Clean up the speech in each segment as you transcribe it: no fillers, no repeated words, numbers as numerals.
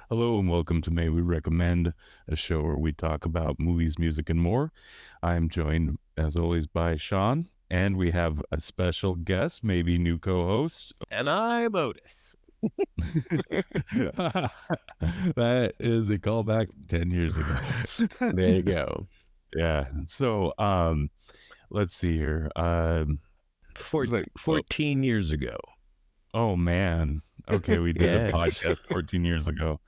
Hello and welcome to May We Recommend, a show where we talk about movies, music, and more. I'm joined, as always, by Sean, and we have a special guest, maybe new co-host. And I'm Otis. That is a callback 10 years ago. There you go. Yeah. So, let's see here. It's like 14 years ago. Oh man. Okay, we did Yeah. a podcast 14 years ago.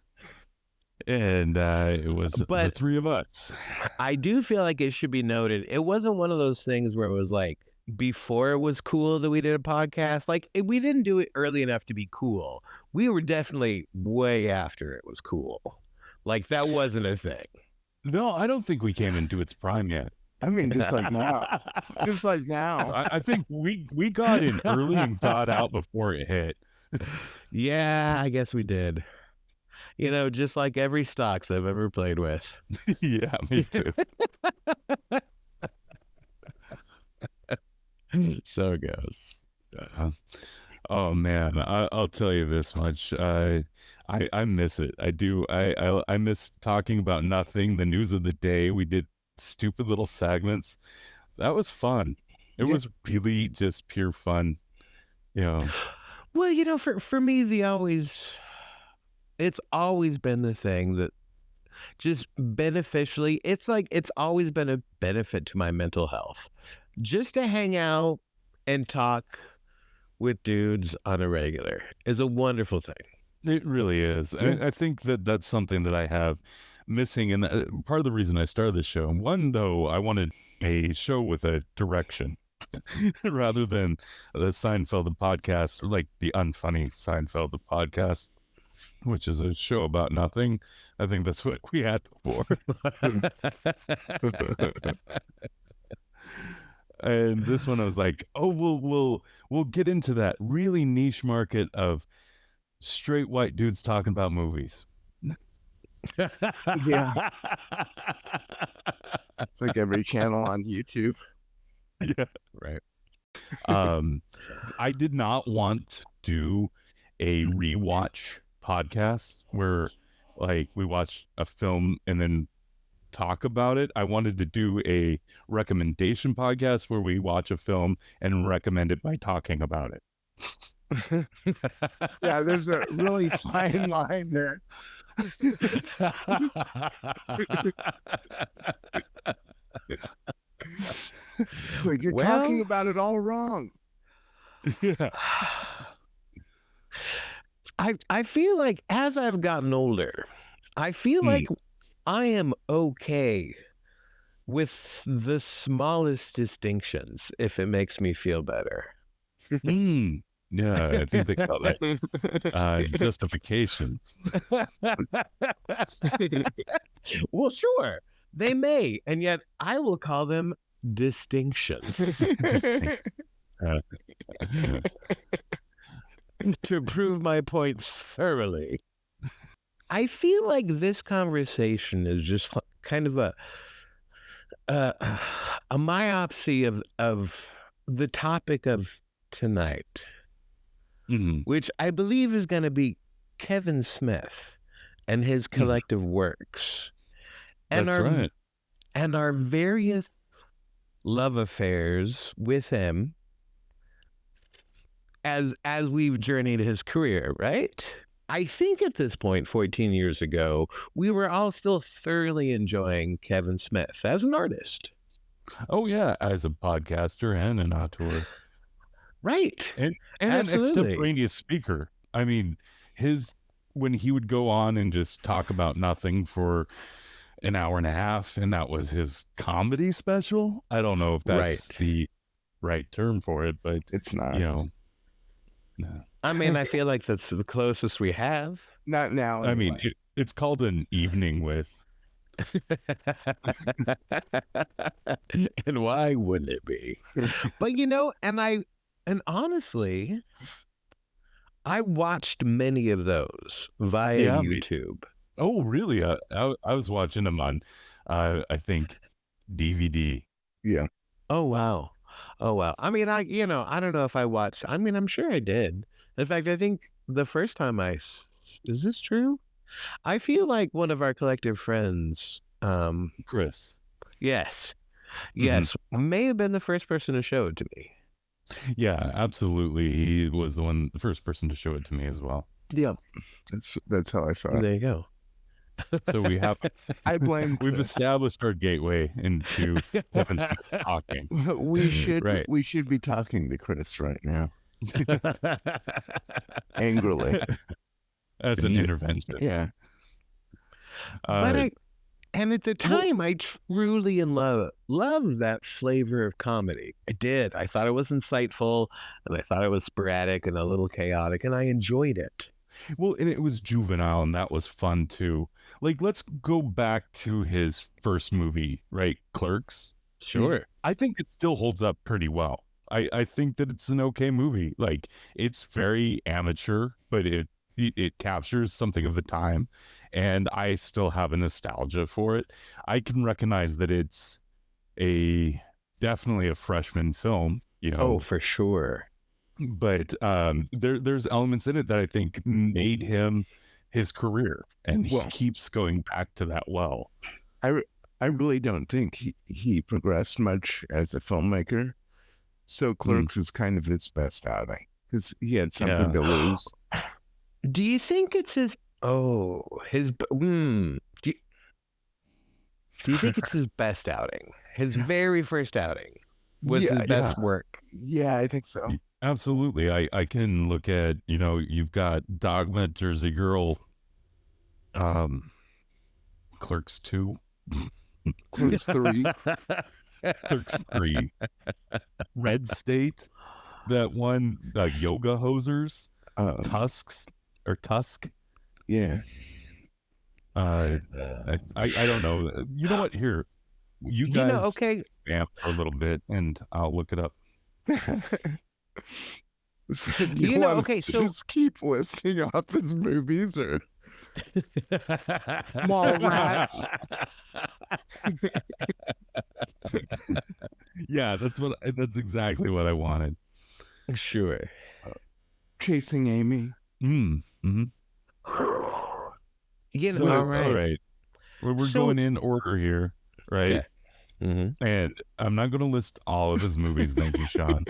And it was the three of us. I do feel like it should be noted, it wasn't one of those things where it was like before it was cool that we did a podcast. Like we didn't do it early enough to be cool. We were definitely way after it was cool. Like that wasn't a thing. No, I don't think we came into its prime yet. I mean, just like now. Just like now. I think we got in early and got out before it hit. Yeah, I guess we did. You know, just like every stocks I've ever played with. Yeah, me too. So it goes. Oh man, I'll tell you this much. I miss it. I do. I miss talking about nothing. The news of the day. We did stupid little segments. That was fun. It was really just pure fun. You know. Well, you know, for me, it's always been the thing that just beneficially, it's like it's always been a benefit to my mental health. Just to hang out and talk with dudes on a regular is a wonderful thing. It really is. I think that's something that I have missing. And part of the reason I started this show, and one, though, I wanted a show with a direction rather than the Seinfeld the podcast, or like the unfunny Seinfeld the podcast, which is a show about nothing. I think that's what we had before. And this one I was like, oh, we'll get into that really niche market of straight white dudes talking about movies. Yeah. It's like every channel on YouTube. Yeah. Right. I did not want to do a rewatch podcast where like we watch a film and then talk about it. I wanted to do a recommendation podcast where we watch a film and recommend it by talking about it. Yeah, there's a really fine line there. It's like you're talking about it all wrong. Yeah. I feel like as I've gotten older, I feel like I am okay with the smallest distinctions if it makes me feel better. Yeah, I think they call that justifications. Well, sure, they may, and yet I will call them distinctions. To prove my point thoroughly. I feel like this conversation is just kind of a myopsy of the topic of tonight, which I believe is going to be Kevin Smith and his collective works. And That's right. And our various love affairs with him as we've journeyed his career, right? I think at this point, 14 years ago, we were all still thoroughly enjoying Kevin Smith as an artist. Oh, yeah, as a podcaster and an auteur. Right. And an extemporaneous speaker. I mean, when he would go on and just talk about nothing for an hour and a half, and that was his comedy special. I don't know if that's the right term for it, but it's not. You know, no. I mean, I feel like that's the closest we have. Not now. Anyway. I mean, it's called an evening with. And why wouldn't it be? But you know, and honestly, I watched many of those via YouTube. Oh, really? I was watching them on, I think, DVD. Yeah. Oh, wow. Oh, wow. I mean, I don't know if I watched. I mean, I'm sure I did. In fact, I think the first time is this true? I feel like one of our collective friends, Chris. yes, may have been the first person to show it to me. Yeah, absolutely. He was the first person to show it to me as well. Yeah, that's how I saw it. There you go. So we've established our gateway into Kevin Smith talking. We should be talking to Chris right now. Angrily. As an intervention. Yeah. But and at the time, I truly loved that flavor of comedy. I did. I thought it was insightful, and I thought it was sporadic and a little chaotic, and I enjoyed it. Well, and it was juvenile, and that was fun too. Like, let's go back to his first movie, right? Clerks. Sure. I think it still holds up pretty well. I think that it's an okay movie. Like, it's very amateur, but it captures something of the time, and I still have a nostalgia for it. I can recognize that it's definitely a freshman film, you know. Oh, for sure. But there's elements in it that I think made him his career, and he keeps going back to that well. I really don't think he progressed much as a filmmaker. So Clerks is kind of his best outing because he had something to lose. Do you think it's his? Do you think it's his best outing? His very first outing was his best work. Yeah, I think so. Absolutely. I can look at, you've got Dogma, Jersey Girl, Clerks 2, Clerks 3, Clerks 3, Red State, that one, Yoga Hosers, Tusk. Yeah. I don't know. You know what? Here, you guys vamp for a little bit, and I'll look it up. So just keep listing off his movies or Mallrats. Yeah, that's exactly what I wanted. Sure. Chasing Amy. Mm-hmm. All right. We're going in order here, right? Okay. Mm-hmm. And I'm not going to list all of his movies. Thank you, Sean.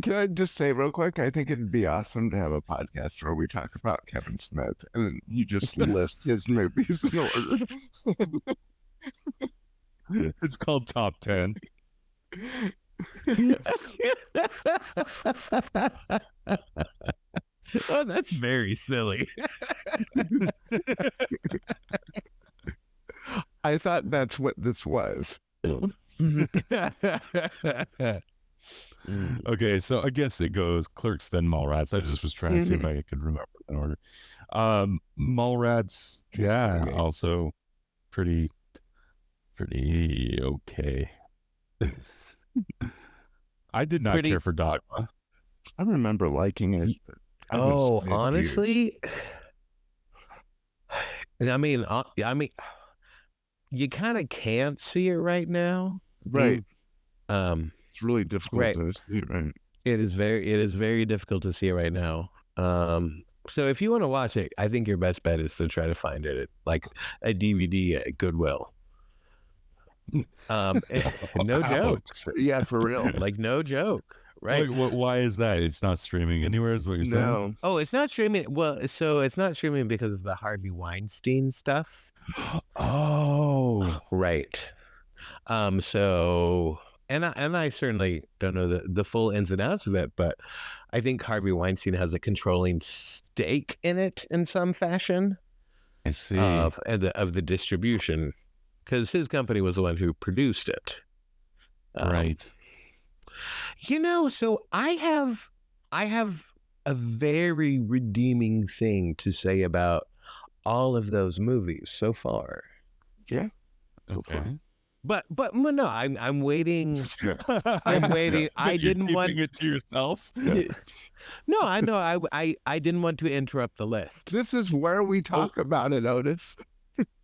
Can I just say real quick? I think it'd be awesome to have a podcast where we talk about Kevin Smith and you just list his movies in order. It's called Top 10. Oh, that's very silly. I thought that's what this was. Okay, so I guess it goes Clerks, then Mallrats. I just was trying to see if I could remember in order. Mallrats, also pretty okay. I did not care for Dogma. I remember liking it. Honestly, I mean, you kind of can't see it right now, right? It's really difficult to see, right? It is very difficult to see it right now. So if you want to watch it, I think your best bet is to try to find it at like a DVD at Goodwill. No joke. Yeah, for real. Like no joke. Right. Why is that? It's not streaming anywhere, is what you're saying? Oh, it's not streaming. Well, so it's not streaming because of the Harvey Weinstein stuff. Oh, right. So, and I certainly don't know the full ins and outs of it, but I think Harvey Weinstein has a controlling stake in it in some fashion. I see. Of the distribution, because his company was the one who produced it. Right. So I have a very redeeming thing to say about all of those movies so far. Yeah. Okay. But no, I'm waiting. I'm waiting. I didn't want it to yourself. No, I know. I didn't want to interrupt the list. This is where we talk about it, Otis.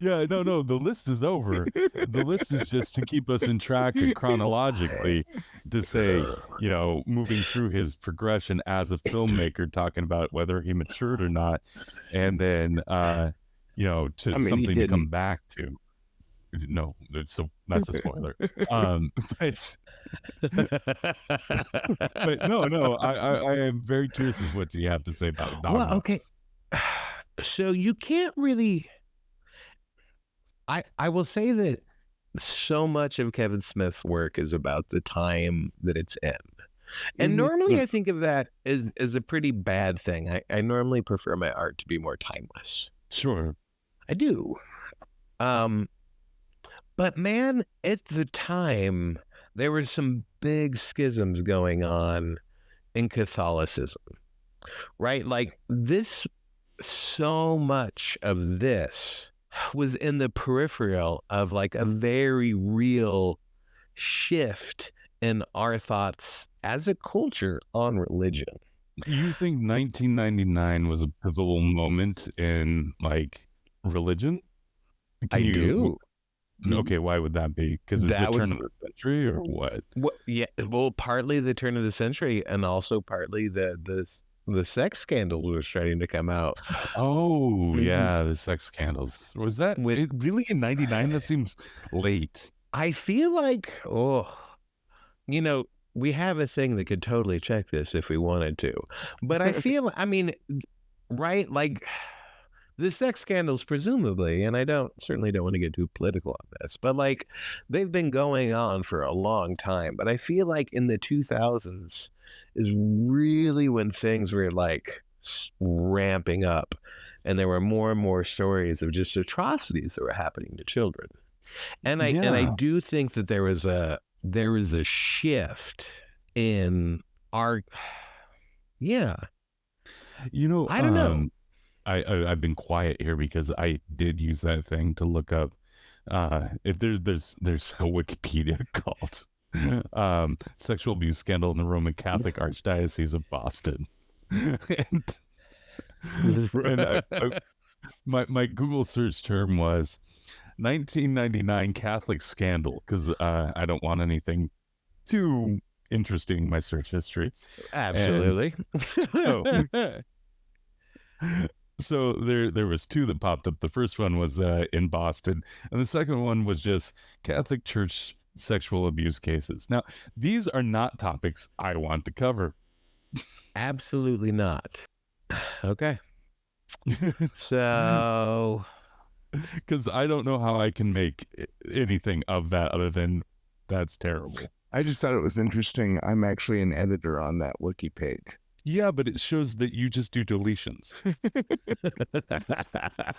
Yeah, no, the list is over. The list is just to keep us in track chronologically, to say, moving through his progression as a filmmaker, talking about whether he matured or not, and then, to I mean, he something to come didn't. back to. No, so that's a spoiler. But no, I am very curious as what do you have to say about Well, Dogma. okay. So you can't really. I will say that so much of Kevin Smith's work is about the time that it's in. And normally I think of that as a pretty bad thing. I normally prefer my art to be more timeless. Sure. I do. But man, at the time, there were some big schisms going on in Catholicism, right? Like so much of this was in the peripheral of like a very real shift in our thoughts as a culture on religion. You think 1999 was a pivotal moment in like religion? I do. Okay, why would that be? Because it's the turn of the century, or what? Yeah, well, partly the turn of the century, and also partly the sex scandal was starting to come out. Oh, yeah, the sex scandals. Was that really in 99? That seems late. I feel like, we have a thing that could totally check this if we wanted to. But I feel, right, like the sex scandals, presumably, and I certainly don't want to get too political on this, but like they've been going on for a long time. But I feel like in the 2000s is really when things were like ramping up, and there were more and more stories of just atrocities that were happening to children. And I do think that there was a shift in our, I don't know. I've been quiet here because I did use that thing to look up. If there's a Wikipedia called "Sexual Abuse Scandal in the Roman Catholic Archdiocese of Boston," and my Google search term was 1999 Catholic scandal, because I don't want anything too interesting in my search history. Absolutely. So there was two that popped up. The first one was in Boston, and the second one was just Catholic Church sexual abuse cases. Now, these are not topics I want to cover. Absolutely not. Okay. So, because I don't know how I can make anything of that other than that's terrible. I just thought it was interesting. I'm actually an editor on that wiki page. Yeah, but it shows that you just do deletions.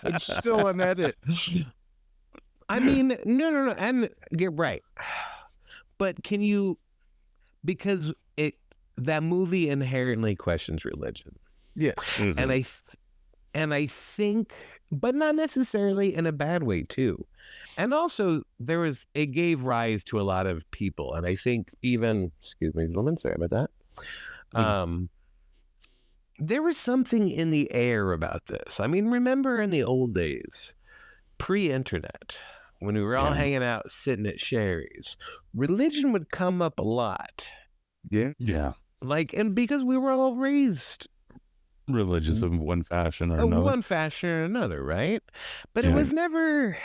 It's still an edit. I mean, no, and you're right. But can you, because that movie inherently questions religion. Yeah. Mm-hmm. And I think, but not necessarily in a bad way too. And also it gave rise to a lot of people. And I think even, excuse me, gentlemen, sorry about that. Mm-hmm. There was something in the air about this. I mean, remember in the old days, pre-internet, when we were all hanging out, sitting at Sherry's, religion would come up a lot. Yeah. Yeah. Like, and because we were all raised religious of one fashion or another. One fashion or another, right? But it was never,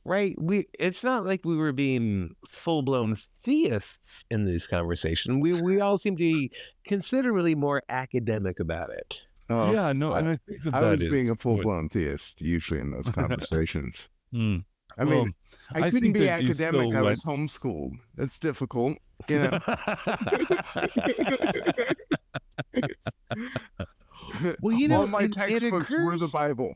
right? It's not like we were being full-blown theists in this conversation. We all seem to be considerably more academic about it. Oh, yeah, no, and I think I was being a full-blown theist usually in those conversations. I mean, I couldn't be academic. I was homeschooled. That's difficult, you know. Well, you know, all my textbooks were the Bible.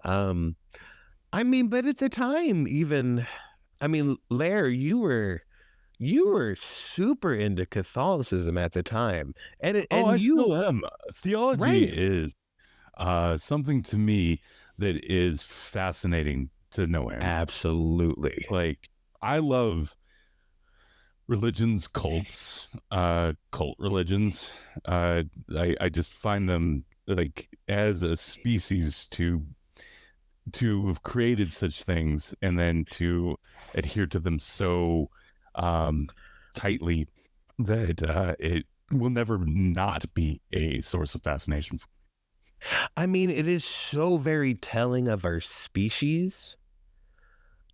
I mean, but at the time, even, I mean, Lair, you were super into Catholicism at the time, and I still am. Theology is something to me that is fascinating to no end. Absolutely. Like, I love religions, cults, cult religions. I just find them like as a species to have created such things and then to adhere to them so tightly that it will never not be a source of fascination. I mean, it is so very telling of our species,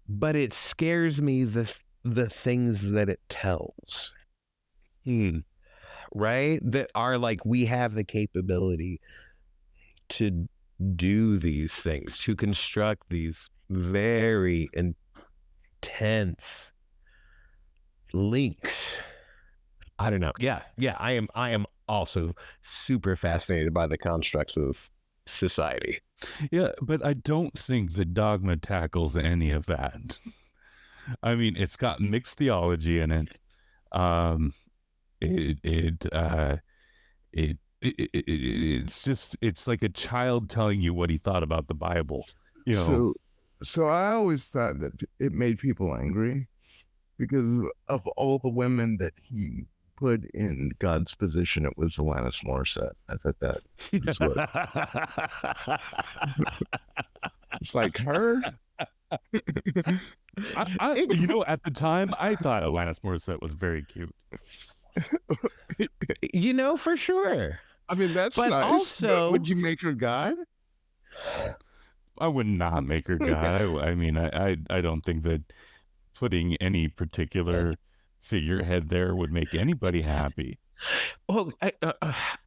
but it scares me the things that it tells. Right? That are like, we have the capability to do these things, to construct these very intense links. I don't know. Yeah. I am also super fascinated by the constructs of society. Yeah, but I don't think that Dogma tackles any of that. I mean, it's got mixed theology in it. Um, it's just it's like a child telling you what he thought about the Bible. You know, So I always thought that it made people angry because of all the women that he put in God's position. It was Alanis Morissette. I thought that was what it's like her. you know, at the time, I thought Alanis Morissette was very cute. You know, for sure. I mean, that's but nice. Also, but would you make her God? I would not make her God. I mean, I don't think that putting any particular figurehead there would make anybody happy. Well,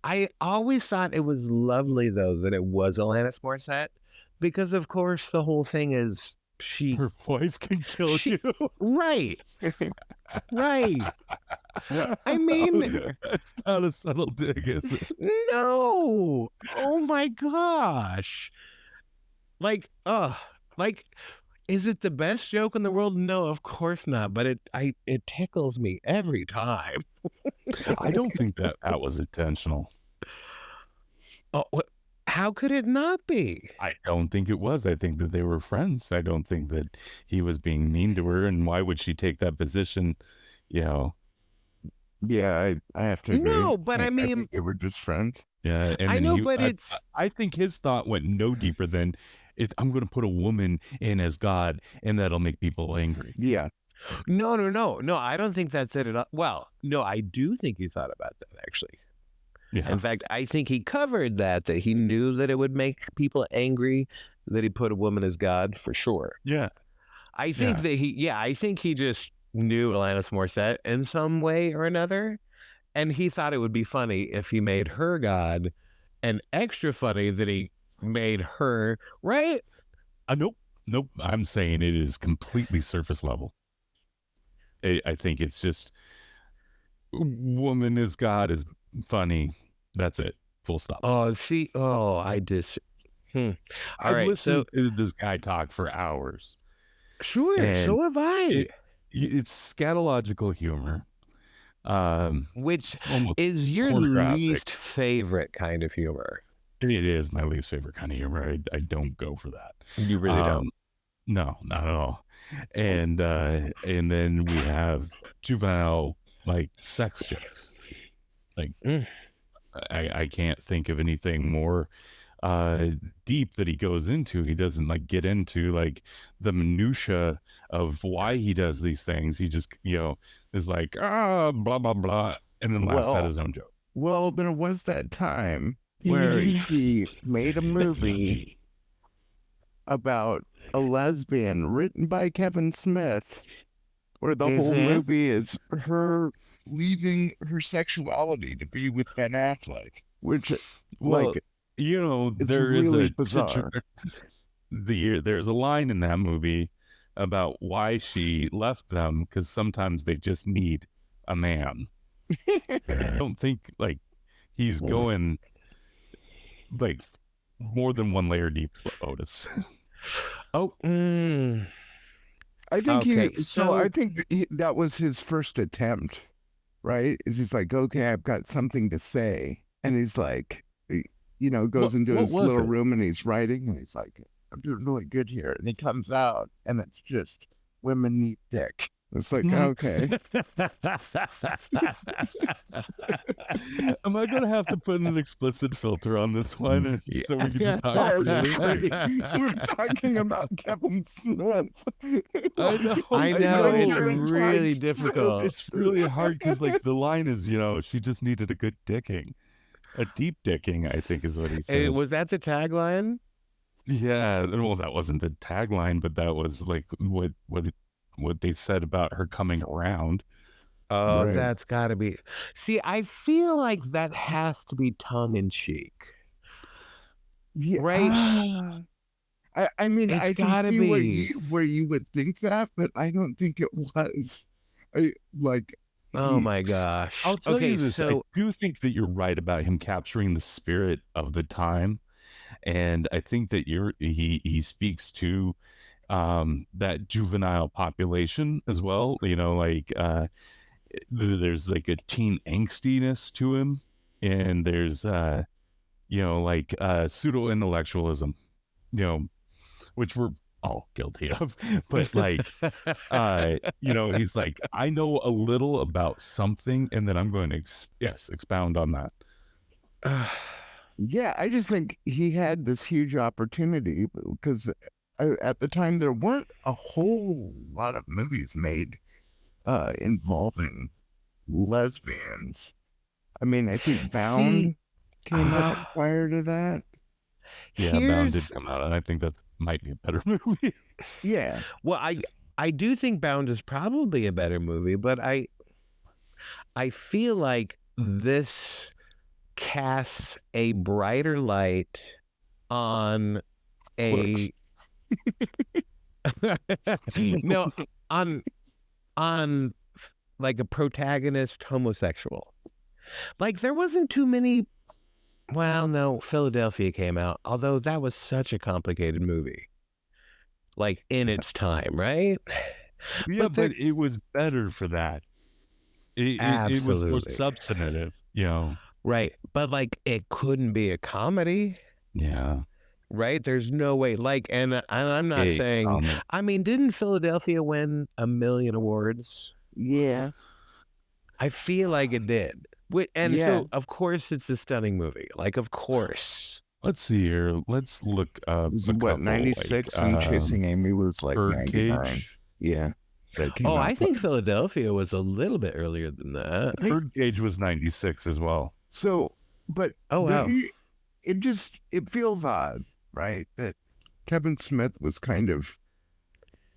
I always thought it was lovely, though, that it was Alanis Morissette, because, of course, the whole thing is her voice can kill you. Right. Right. I mean, that's not a subtle dig, is it? No. Oh my gosh. Like, is it the best joke in the world? No, of course not. But it tickles me every time. I don't think that was intentional. Oh, how could it not be? I don't think it was. I think that they were friends. I don't think that he was being mean to her. And why would she take that position? You know. Yeah, I have to agree. No, but I mean, think they were just friends. Yeah, and I know, but I think his thought went no deeper than I'm going to put a woman in as God, and that'll make people angry. Yeah. No. I don't think that's it at all. Well, no, I do think he thought about that actually. Yeah. In fact, I think he covered that he knew that it would make people angry that he put a woman as God for sure. Yeah. I think that I think he just knew Alanis Morissette in some way or another. And he thought it would be funny if he made her God, and extra funny that he made her, right? Nope. I'm saying it is completely surface level. I think it's just woman is God is funny. That's it. Full stop. Oh, see. Oh, I just. I listened to this guy talk for hours. Sure. So have I. It's scatological humor. Which is your least favorite kind of humor? It is my least favorite kind of humor. I don't go for that. You really don't? No, not at all. And then we have juvenile like sex jokes. Like I can't think of anything more deep that he goes into. He doesn't like get into like the minutia of why he does these things. He just is like blah blah blah, and then laughs at his own joke. Well, there was that time where he made a movie about a lesbian written by Kevin Smith, where the whole movie is her leaving her sexuality to be with Ben Affleck, which there really is bizarre. There's a line in that movie about why she left them, because sometimes they just need a man. I don't think like he's going like more than one layer deep, Otis. I think I think that was his first attempt, right? Is he's like, okay, I've got something to say, and he's like, goes into his little room and he's writing, and he's like, I'm doing really good here, and he comes out and it's just women need dick. It's like, okay. Am I going to have to put an explicit filter on this one so we can just talk Yes, freely? we're talking about Kevin Smith. I know. I know, it's Kevin really Smith. difficult. It's really hard because, like, the line is, she just needed a good dicking. A deep dicking, I think is what he said. Was that the tagline? Yeah, well, that wasn't the tagline, but that was, like, what they said about her coming around. Oh, Right. that's got to be. See, I feel like that has to be tongue in cheek, Yeah. right? I mean, It's I can gotta see be. where you would think that, but I don't think it was. Oh my gosh. I'll tell Okay, you this. I so do think that you're right about him capturing the spirit of the time, and I think that he speaks to that juvenile population as well. There's like a teen angstiness to him, and there's pseudo intellectualism, which we're all guilty of. But he's like, I know a little about something, and then I'm going to expound on that. Yeah, I just think he had this huge opportunity because at the time there weren't a whole lot of movies made involving lesbians. I mean, I think Bound came out prior to that. Yeah, Bound did come out, and I think that might be a better movie. Yeah. Well, I do think Bound is probably a better movie, but I feel like this casts a brighter light on a no on like a protagonist homosexual. Like there wasn't too many. Well, no, Philadelphia came out, although that was such a complicated movie. Like in its time, right? Yeah, but it was better for that. It was more substantive, Right. But like it couldn't be a comedy. Yeah. Right? There's no way. Like, and I'm not saying, I mean, didn't Philadelphia win 1 million awards? Yeah. I feel like it did. And so, of course, it's a stunning movie. Like, of course. Let's see here. Let's look up. What, 96 and Chasing Amy was like 99. Yeah. I think Philadelphia was a little bit earlier than that. Birdcage was 96 as well. So, but wow. It feels odd, right? That Kevin Smith was kind of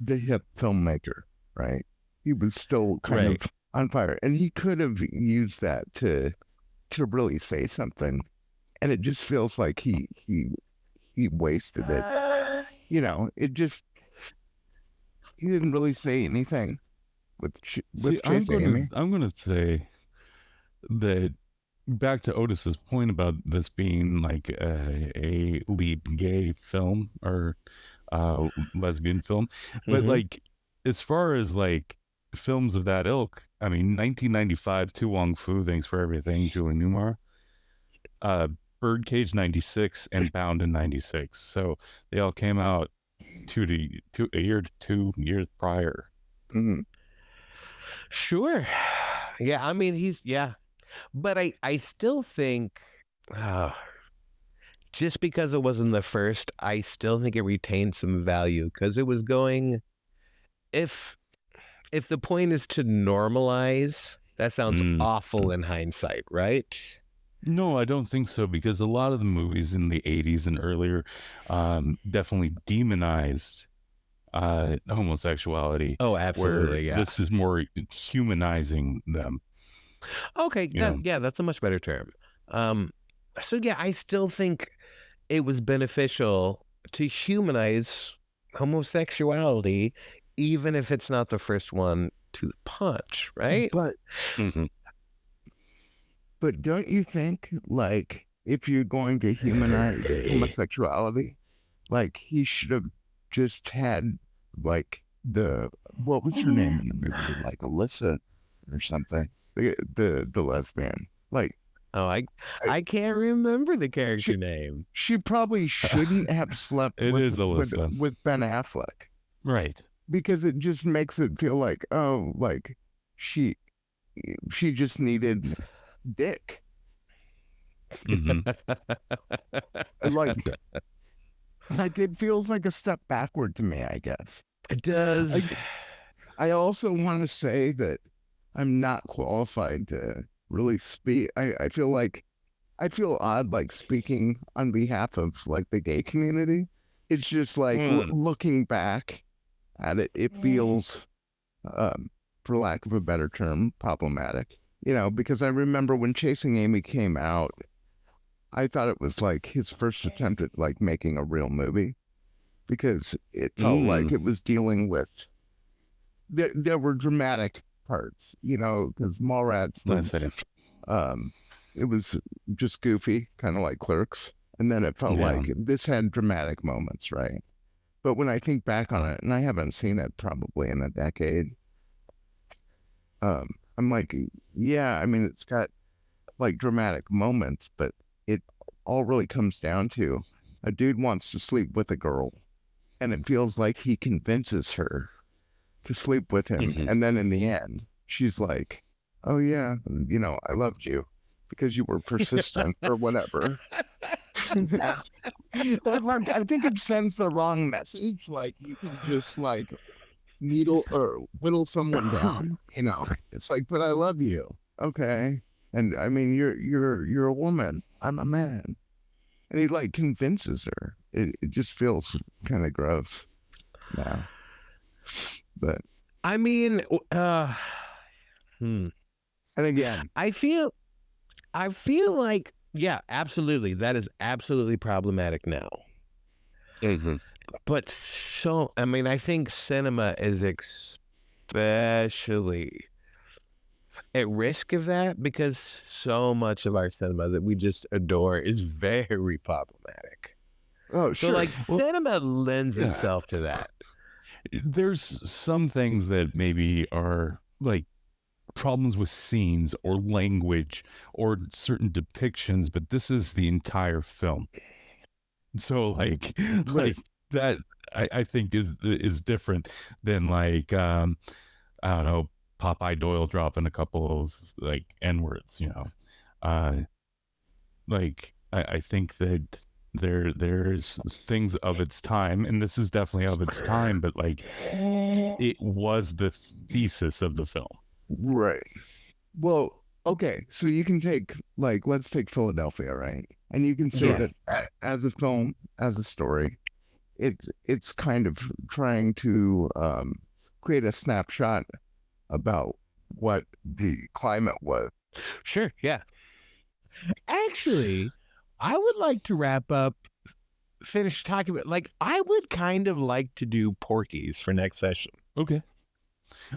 the hip filmmaker, right? He was still kind of on fire, and he could have used that to really say something, and it just feels like he wasted it. He didn't really say anything with Chasing Amy. I'm gonna say that back to Otis's point about this being like a lead gay film or lesbian film, but like as far as like films of that ilk, I mean, 1995, Tu Wong Fu, Thanks for Everything, Julie Newmar, Birdcage 96, and Bound in 96. So they all came out 2 years prior. Mm-hmm. Sure. Yeah, I mean, but I still think just because it wasn't the first, I still think it retained some value because it was going, if the point is to normalize, that sounds awful in hindsight, right? No, I don't think so, because a lot of the movies in the 80s and earlier definitely demonized homosexuality. Oh, absolutely, yeah. This is more humanizing them. Okay, that's a much better term. So yeah, I still think it was beneficial to humanize homosexuality, even if it's not the first one to punch, right? But don't you think, like, if you're going to humanize homosexuality, like, he should have just had, like, what was her name in the movie? Like, Alyssa or something. The lesbian. Like, I can't remember the character name. She probably shouldn't have slept with Ben Affleck. Right. because it just makes it feel like, oh, like she just needed dick. Mhm. Like it feels like a step backward to me, I guess. It does. I also want to say that I'm not qualified to really speak. I feel odd like speaking on behalf of like the gay community. It's just like looking back at it, it feels, for lack of a better term, problematic. You know, because I remember when Chasing Amy came out, I thought it was like his first attempt at like making a real movie, because it felt like it was dealing with there were dramatic parts, you know, because Mallrats was it was just goofy, kind of like Clerks, and then it felt like this had dramatic moments, right? But when I think back on it, and I haven't seen it probably in a decade, I'm like, yeah, I mean, it's got like dramatic moments, but it all really comes down to a dude wants to sleep with a girl, and it feels like he convinces her to sleep with him. And then in the end, she's like, oh, yeah, you know, I loved you because you were persistent or whatever. I think it sends the wrong message. Like, you can just like needle or whittle someone down, you know. It's like, but I love you. Okay. And I mean, you're a woman. I'm a man. And he like convinces her. It just feels kind of gross now. But I mean, and again, I feel like, yeah, absolutely. That is absolutely problematic now. But so, I mean, I think cinema is especially at risk of that, because so much of our cinema that we just adore is very problematic. oh, So sure. like cinema lends itself to that. There's some things that maybe are like problems with scenes or language or certain depictions, but this is the entire film. So like that I think is different than like I don't know, Popeye Doyle dropping a couple of like N-words, you know. Like I think that there's things of its time, and this is definitely of its time, but like it was the thesis of the film. Right. Well, okay. So you can take like, let's take Philadelphia, right? And you can say that as a film, as a story, it's kind of trying to create a snapshot about what the climate was. Sure, yeah. Actually, I would like to wrap up, finish talking about, like, I would kind of like to do Porky's for next session. Okay.